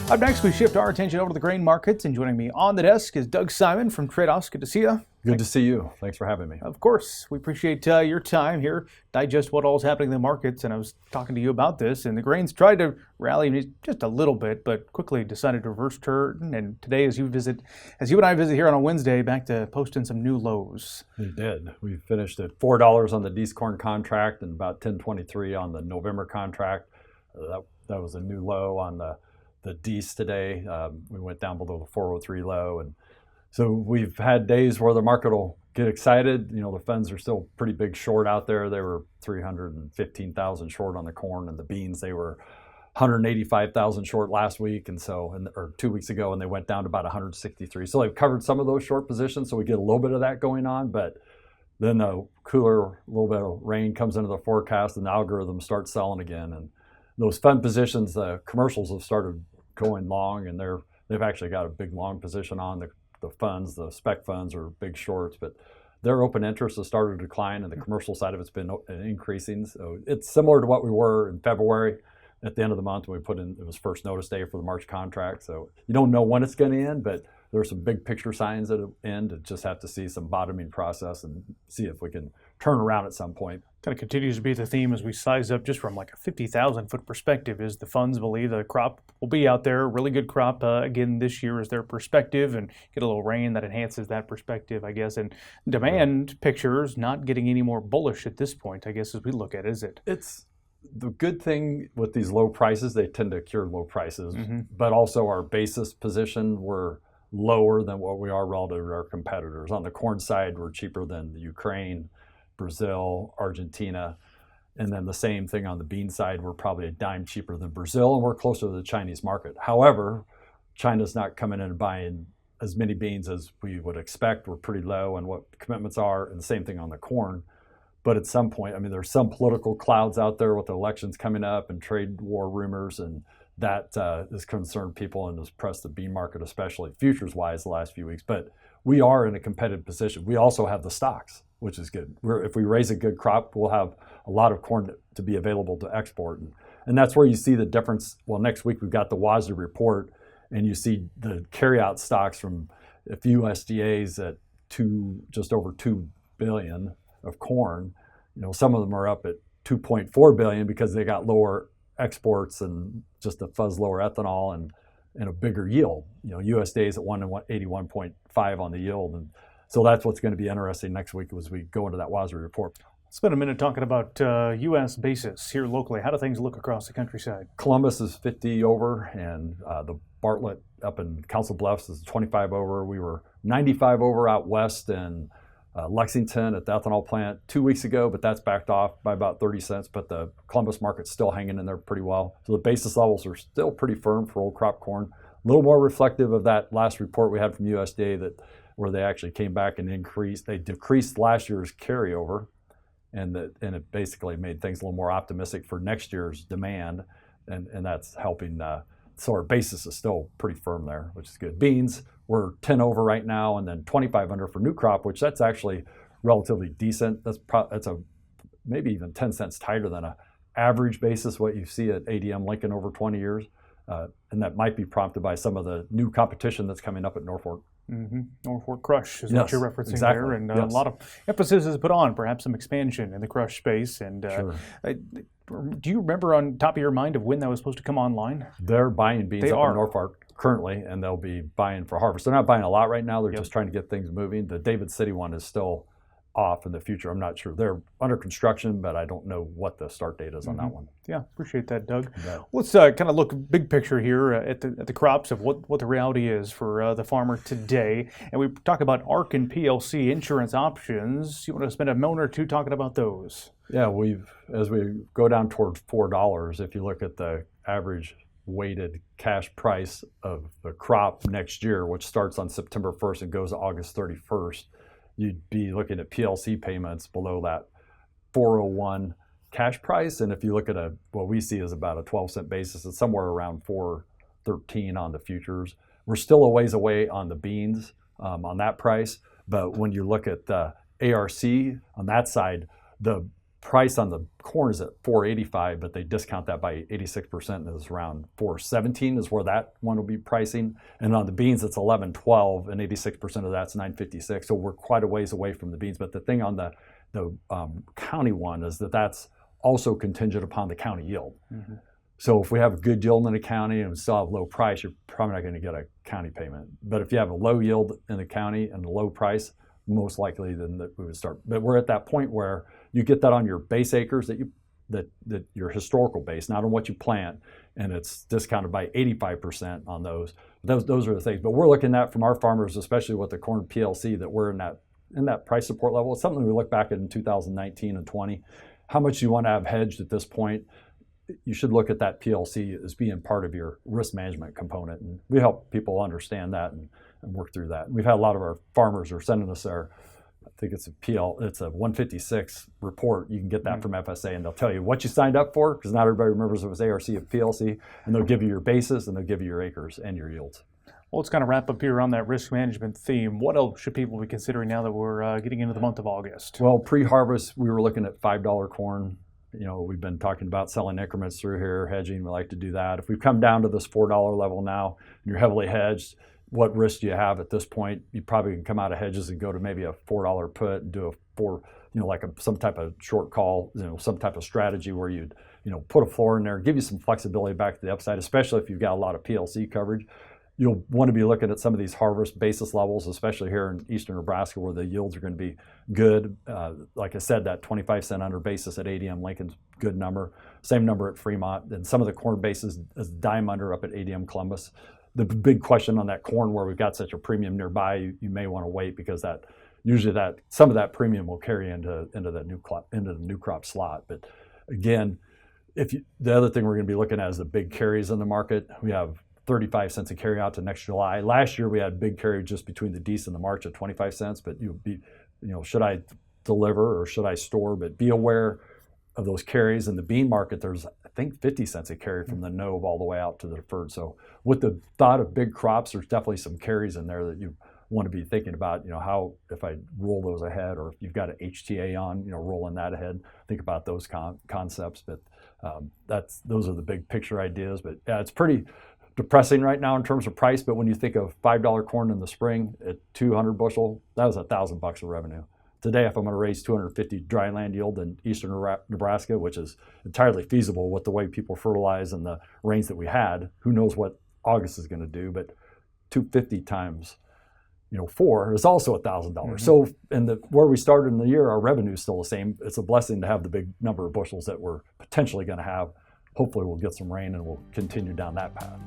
Up next, we shift our attention over to the grain markets, and joining me on the desk is Doug Simon from Tredas. Good to see you. Good to see you. Thanks for having me. Of course. We appreciate your time here, digest what all is happening in the markets. And I was talking to you about this, and the grains tried to rally just a little bit, but quickly decided to reverse turn. And today, as you and I visit here on a Wednesday, back to posting some new lows. We did. We finished at $4 on the Dees corn contract and about $10.23 on the November contract. That was a new low on the Dees today. We went down below the 403 low, and so we've had days where the market will get excited. You know, the funds are still pretty big short out there. They were 315,000 short on the corn, and the beans they were 185,000 short last week, or 2 weeks ago, and they went down to about 163. So they've covered some of those short positions, so we get a little bit of that going on. But then the cooler, little bit of rain comes into the forecast, and the algorithm starts selling again. And those fund positions, the commercials have started going long, and they've actually got a big long position on the funds. The spec funds are big shorts, but their open interest has started to decline, and the commercial side of it's been increasing. So it's similar to what we were in February at the end of the month when we put in, it was first notice day for the March contract. So you don't know when it's going to end, but there are some big picture signs that it'll end. It just have to see some bottoming process and see if we can turn around at some point. Kind of continues to be the theme as we size up just from like a 50,000 foot perspective. Is the funds believe the crop will be out there, really good crop again this year is their perspective, and get a little rain that enhances that perspective, I guess. And demand pictures not getting any more bullish at this point, I guess, as we look at it, is it? It's the good thing with these low prices, they tend to cure low prices, but also our basis position, we're lower than what we are relative to our competitors. On the corn side, we're cheaper than the Ukraine, Brazil, Argentina, and then the same thing on the bean side. We're probably a dime cheaper than Brazil, and we're closer to the Chinese market. However, China's not coming in and buying as many beans as we would expect. We're pretty low on what commitments are, and the same thing on the corn. But at some point, I mean, there's some political clouds out there with the elections coming up and trade war rumors, and that has concerned people and has pressed the bean market, especially futures-wise, the last few weeks. But we are in a competitive position. We also have the stocks, which is good. If we raise a good crop, we'll have a lot of corn to be available to export. And that's where you see the difference. Well, next week we've got the WASDE report, and you see the carryout stocks from a few USDAs at just over 2 billion of corn. You know, some of them are up at 2.4 billion because they got lower exports and just a fuzz lower ethanol and a bigger yield. You know, USDA is at 181.5 on the yield, and so that's what's going to be interesting next week as we go into that WASDE report. Let's spend a minute talking about U.S. basis here locally. How do things look across the countryside? Columbus is 50 over, and the Bartlett up in Council Bluffs is 25 over. We were 95 over out west in Lexington at the ethanol plant 2 weeks ago, but that's backed off by about 30 cents. But the Columbus market's still hanging in there pretty well. So the basis levels are still pretty firm for old crop corn. A little more reflective of that last report we had from USDA where they actually came back and increased. They decreased last year's carryover, and it basically made things a little more optimistic for next year's demand, and that's helping. So our basis is still pretty firm there, which is good. Beans, we're 10 over right now, and then 25 under for new crop, which that's actually relatively decent. That's maybe even 10 cents tighter than a average basis what you see at ADM Lincoln over 20 years, and that might be prompted by some of the new competition that's coming up at Norfolk. Norfolk crush is what you're referencing exactly. there, and a lot of emphasis is put on perhaps some expansion in the crush space. And Sure. Do you remember on top of your mind of when that was supposed to come online? They're buying beans up in Norfolk currently, and they'll be buying for harvest. They're not buying a lot right now. They're just trying to get things moving. The David City one is still off in the future. I'm not sure. They're under construction, but I don't know what the start date is on that one. Yeah, appreciate that, Doug. Yeah. Let's kind of look big picture here at the crops of what the reality is for the farmer today. And we talk about ARC and PLC insurance options. You want to spend a moment or two talking about those? Yeah, as we go down towards $4, if you look at the average weighted cash price of the crop next year, which starts on September 1st and goes to August 31st, you'd be looking at PLC payments below that 401 cash price. And if you look at what we see is about a 12-cent basis, it's somewhere around 413 on the futures. We're still a ways away on the beans on that price. But when you look at the ARC on that side, the price on the corn is at $4.85, but they discount that by 86%, and it's around $4.17 is where that one will be pricing. And on the beans, it's $11.12, and 86% of that's $9.56. So we're quite a ways away from the beans. But the thing on the county one is that that's also contingent upon the county yield. Mm-hmm. So if we have a good yield in the county and we still have low price, you're probably not going to get a county payment. But if you have a low yield in the county and a low price, most likely then we would start. But we're at that point where you get that on your base acres that your historical base, not on what you plant, and it's discounted by 85% on those. Those are the things. But we're looking at from our farmers, especially with the corn PLC, that we're in that price support level. It's something we look back at in 2019 and 20. How much you want to have hedged at this point? You should look at that PLC as being part of your risk management component, and we help people understand that and work through that. And we've had a lot of our farmers are sending us I think it's a 156 report. You can get that from FSA, and they'll tell you what you signed up for, because not everybody remembers it was ARC or PLC, and they'll give you your basis, and they'll give you your acres and your yields. Well, let's kind of wrap up here on that risk management theme. What else should people be considering now that we're getting into the month of August? Well, pre-harvest, we were looking at $5 corn. We've been talking about selling increments through here, hedging. We like to do that. If we've come down to this $4 level now, and you're heavily hedged, what risk do you have at this point? You probably can come out of hedges and go to maybe a $4 put and do some type of short call, some type of strategy where you'd, put a floor in there, give you some flexibility back to the upside, especially if you've got a lot of PLC coverage. You'll want to be looking at some of these harvest basis levels, especially here in eastern Nebraska, where the yields are going to be good. Like I said, that 25 cent under basis at ADM Lincoln's good number. Same number at Fremont. And some of the corn basis is dime under up at ADM Columbus. The big question on that corn, where we've got such a premium nearby, you may want to wait, because usually some of that premium will carry into the new crop slot. But again, the other thing we're going to be looking at is the big carries in the market. We have 35 cents a carry out to next July. Last year we had big carry just between the Dece and the March at 25 cents. But should I deliver or should I store? But be aware of those carries. In the bean market, there's I think 50 cents a carry from the nove all the way out to the deferred. So with the thought of big crops, there's definitely some carries in there that you want to be thinking about. How if I roll those ahead, or if you've got an HTA on, rolling that ahead. Think about those concepts. But those are the big picture ideas. But yeah, it's pretty depressing right now in terms of price, but when you think of $5 corn in the spring at 200 bushel, that was $1,000 of revenue. Today, if I'm going to raise 250 dry land yield in eastern Nebraska, which is entirely feasible with the way people fertilize and the rains that we had, who knows what August is going to do, but 250 times 4 is also $1,000. Mm-hmm. So where we started in the year, our revenue is still the same. It's a blessing to have the big number of bushels that we're potentially going to have. Hopefully we'll get some rain and we'll continue down that path.